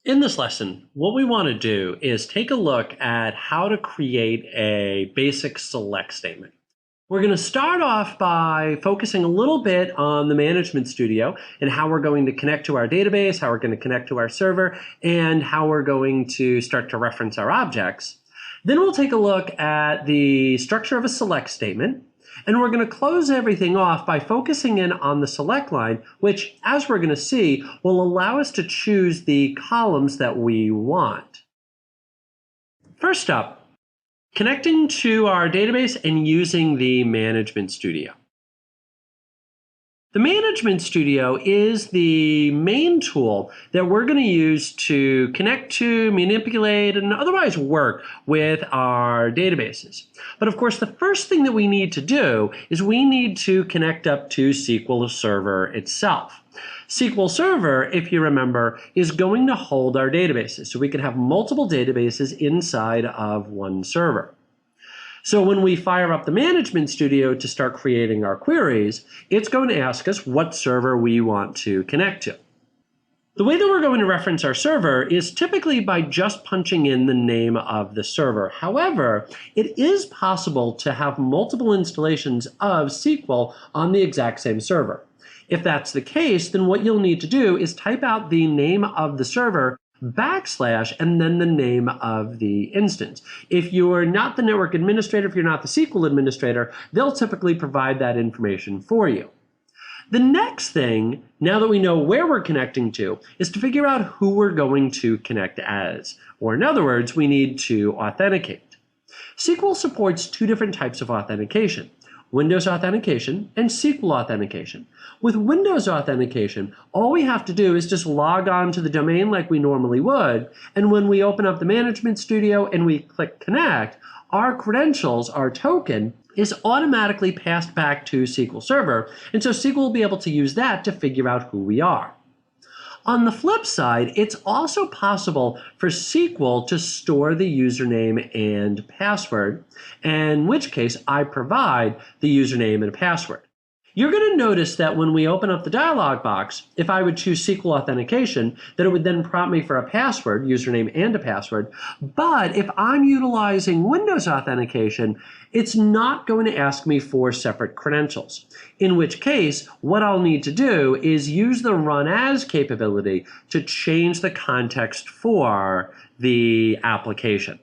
In this lesson, what we want to do is take a look at how to create a basic select statement. We're going to start off by focusing a little bit on the Management Studio and how we're going to connect to our database, how we're going to connect to our server, and how we're going to start to reference our objects. Then we'll take a look at the structure of a select statement. And we're going to close everything off by focusing in on the select line, which, as we're going to see, will allow us to choose the columns that we want. First up, connecting to our database and using the Management Studio. The Management Studio is the main tool that we're going to use to connect to, manipulate, and otherwise work with our databases. But of course, the first thing that we need to do is we need to connect up to SQL Server itself. SQL Server, if you remember, is going to hold our databases. So we can have multiple databases inside of one server. So when we fire up the Management Studio to start creating our queries, it's going to ask us what server we want to connect to. The way that we're going to reference our server is typically by just punching in the name of the server. However, it is possible to have multiple installations of SQL on the exact same server. If that's the case, then what you'll need to do is type out the name of the server / and then the name of the instance. If you're not the network administrator, if you're not the SQL administrator, they'll typically provide that information for you. The next thing, now that we know where we're connecting to, is to figure out who we're going to connect as. Or in other words, we need to authenticate. SQL supports two different types of authentication: Windows authentication and SQL authentication. With Windows authentication, all we have to do is just log on to the domain like we normally would, and when we open up the Management Studio and we click Connect, our credentials, our token, is automatically passed back to SQL Server, and so SQL will be able to use that to figure out who we are. On the flip side, it's also possible for SQL to store the username and password, in which case I provide the username and password. You're going to notice that when we open up the dialog box, if I would choose SQL authentication, that it would then prompt me for a password, username and a password. But if I'm utilizing Windows authentication, it's not going to ask me for separate credentials. In which case, what I'll need to do is use the run as capability to change the context for the application.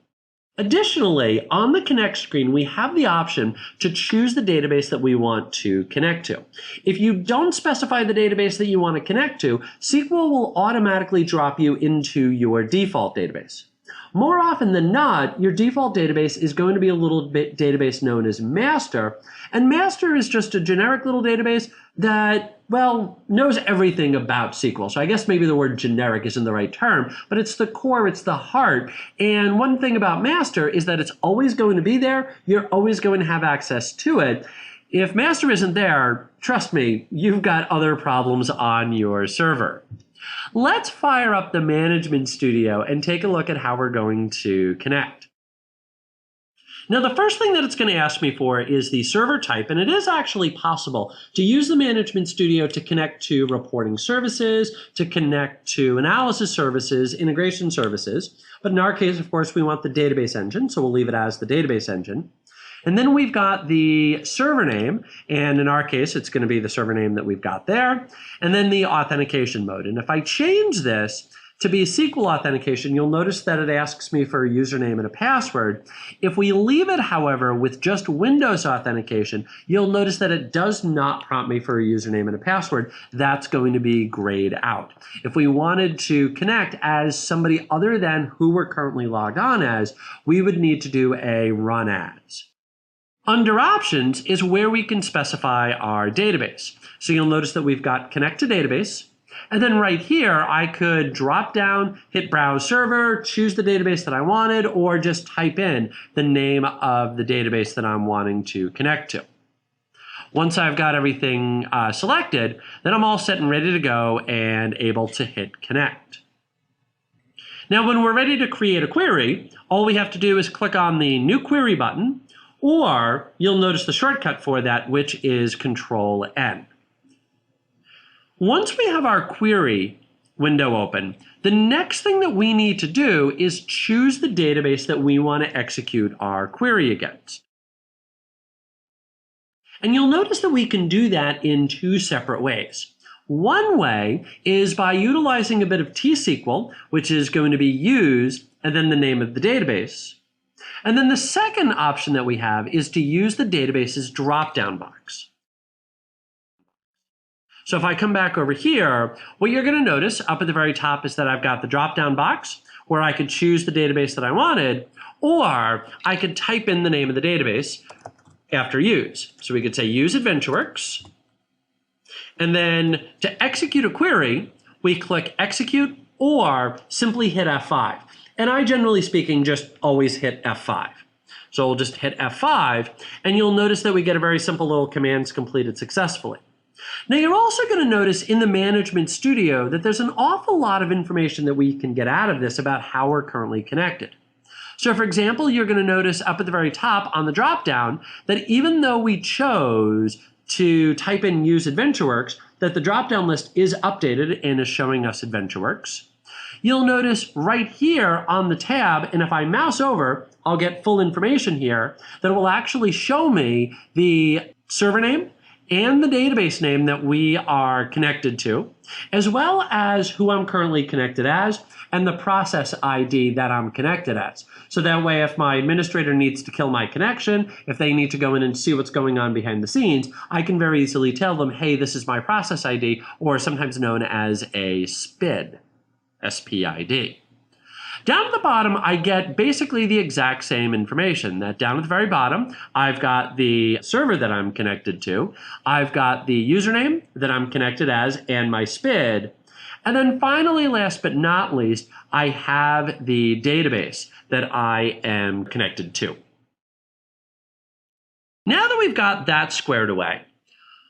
Additionally, on the Connect screen, we have the option to choose the database that we want to connect to. If you don't specify the database that you want to connect to, SQL will automatically drop you into your default database. More often than not, your default database is going to be a little database known as master, and master is just a generic little database that, well, knows everything about SQL. So I guess maybe the word generic isn't the right term, but it's the core, it's the heart. And one thing about master is that it's always going to be there. You're always going to have access to it. If master isn't there, trust me, you've got other problems on your server. Let's fire up the Management Studio and take a look at how we're going to connect. Now, the first thing that it's going to ask me for is the server type, and it is actually possible to use the Management Studio to connect to reporting services, to connect to analysis services, integration services. But in our case, of course, we want the database engine, so we'll leave it as the database engine. And then we've got the server name, and in our case, it's going to be the server name that we've got there, and then the authentication mode. And if I change this to be SQL authentication, you'll notice that it asks me for a username and a password. If we leave it, however, with just Windows authentication, you'll notice that it does not prompt me for a username and a password. That's going to be grayed out. If we wanted to connect as somebody other than who we're currently logged on as, we would need to do a run as. Under Options is where we can specify our database. So you'll notice that we've got Connect to Database. And then right here, I could drop down, hit Browse Server, choose the database that I wanted, or just type in the name of the database that I'm wanting to connect to. Once I've got everything selected, then I'm all set and ready to go and able to hit Connect. Now, when we're ready to create a query, all we have to do is click on the New Query button, or you'll notice the shortcut for that, which is Control-N. Once we have our query, window open. The next thing that we need to do is choose the database that we want to execute our query against. And you'll notice that we can do that in two separate ways. One way is by utilizing a bit of T-SQL, which is going to be used and then the name of the database. And then the second option that we have is to use the database's drop-down box. So if I come back over here, what you're going to notice up at the very top is that I've got the drop-down box where I could choose the database that I wanted, or I could type in the name of the database after use. So we could say use AdventureWorks. And then to execute a query, we click execute or simply hit F5. And I, generally speaking, just always hit F5. So we'll just hit F5, and you'll notice that we get a very simple little commands completed successfully. Now you're also going to notice in the Management Studio that there's an awful lot of information that we can get out of this about how we're currently connected. So for example, you're going to notice up at the very top on the dropdown that even though we chose to type in use AdventureWorks, that the dropdown list is updated and is showing us AdventureWorks. You'll notice right here on the tab, and if I mouse over, I'll get full information here, that it will actually show me the server name and the database name that we are connected to, as well as who I'm currently connected as and the process ID that I'm connected as. So that way, if my administrator needs to kill my connection, if they need to go in and see what's going on behind the scenes, I can very easily tell them, hey, this is my process ID, or sometimes known as a SPID, S-P-I-D. Down at the bottom, I get basically the exact same information. That down at the very bottom, I've got the server that I'm connected to, I've got the username that I'm connected as, and my SPID. And then finally, last but not least, I have the database that I am connected to. Now that we've got that squared away,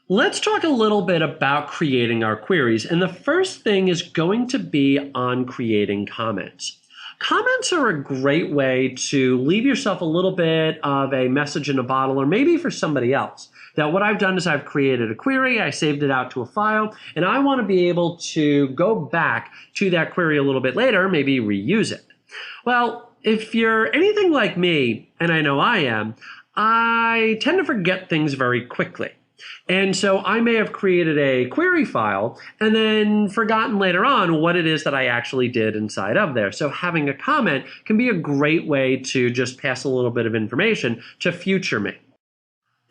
let's talk a little bit about creating our queries. And the first thing is going to be on creating comments. Comments are a great way to leave yourself a little bit of a message in a bottle, or maybe for somebody else. That what I've done is I've created a query, I saved it out to a file, and I want to be able to go back to that query a little bit later, maybe reuse it. Well, if you're anything like me, and I know I am, I tend to forget things very quickly. And so I may have created a query file and then forgotten later on what it is that I actually did inside of there. So having a comment can be a great way to just pass a little bit of information to future me.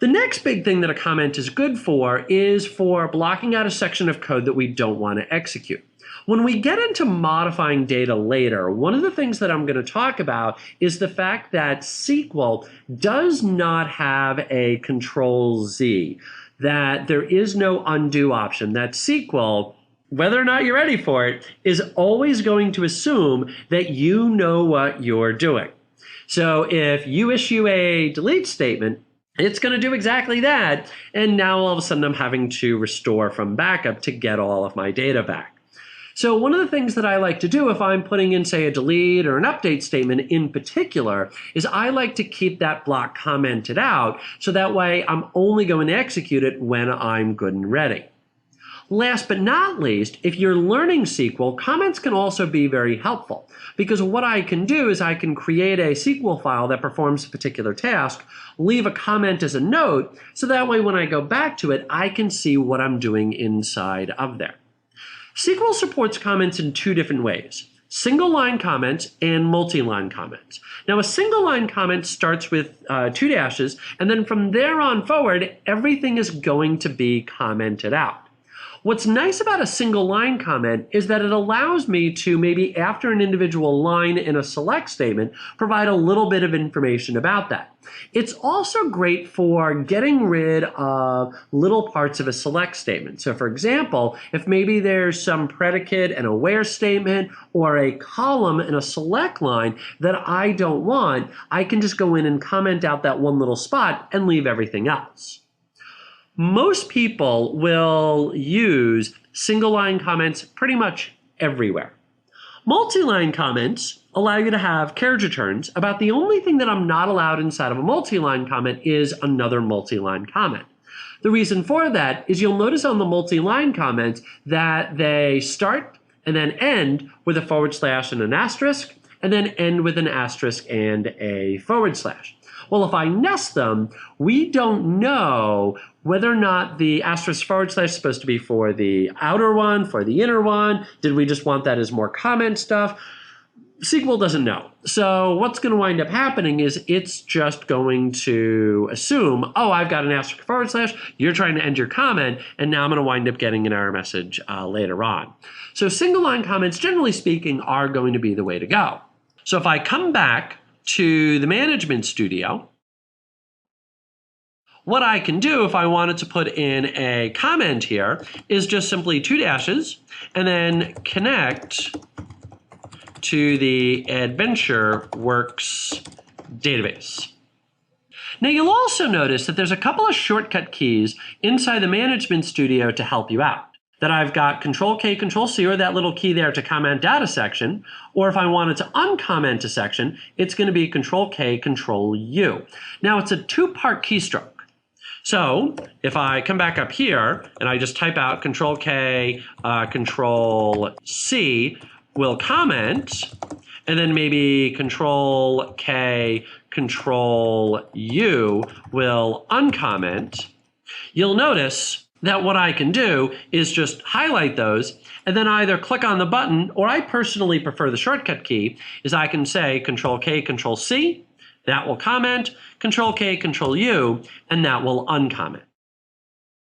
The next big thing that a comment is good for is for blocking out a section of code that we don't want to execute. When we get into modifying data later, one of the things that I'm going to talk about is the fact that SQL does not have a Control-Z, that there is no undo option, that SQL, whether or not you're ready for it, is always going to assume that you know what you're doing. So if you issue a delete statement, it's going to do exactly that, and now all of a sudden I'm having to restore from backup to get all of my data back. So one of the things that I like to do if I'm putting in, say, a delete or an update statement in particular, is I like to keep that block commented out, so that way I'm only going to execute it when I'm good and ready. Last but not least, if you're learning SQL, comments can also be very helpful, because what I can do is I can create a SQL file that performs a particular task, leave a comment as a note, so that way when I go back to it, I can see what I'm doing inside of there. SQL supports comments in two different ways: single-line comments and multi-line comments. Now, a single-line comment starts with 2 dashes, and then from there on forward, everything is going to be commented out. What's nice about a single line comment is that it allows me to, maybe after an individual line in a select statement, provide a little bit of information about that. It's also great for getting rid of little parts of a select statement. So for example, if maybe there's some predicate and a where statement or a column in a select line that I don't want, I can just go in and comment out that one little spot and leave everything else. Most people will use single-line comments pretty much everywhere. Multi-line comments allow you to have carriage returns. About the only thing that I'm not allowed inside of a multi-line comment is another multi-line comment. The reason for that is you'll notice on the multi-line comments that they start and then end with a forward slash and an asterisk, and then end with an asterisk and a forward slash. Well, if I nest them, we don't know whether or not the asterisk forward slash is supposed to be for the outer one, for the inner one. Did we just want that as more comment stuff? SQL doesn't know. So what's going to wind up happening is it's just going to assume, oh, I've got an asterisk forward slash, you're trying to end your comment, and now I'm going to wind up getting an error message later on. So single line comments, generally speaking, are going to be the way to go. So if I come back to the Management Studio, what I can do if I wanted to put in a comment here is just simply 2 dashes and then connect to the AdventureWorks database. Now you'll also notice that there's a couple of shortcut keys inside the Management Studio to help you out. That I've got Control-K, Control-C, or that little key there to comment data section, or if I wanted to uncomment a section, it's going to be Control-K, Control-U. Now it's a 2-part keystroke. So if I come back up here and I just type out Control-K, Control-C, will comment, and then maybe Control-K, Control-U will uncomment, you'll notice that what I can do is just highlight those and then either click on the button, or I personally prefer the shortcut key, is I can say Control-K, Control-C, that will comment, Control-K, Control-U, and that will uncomment.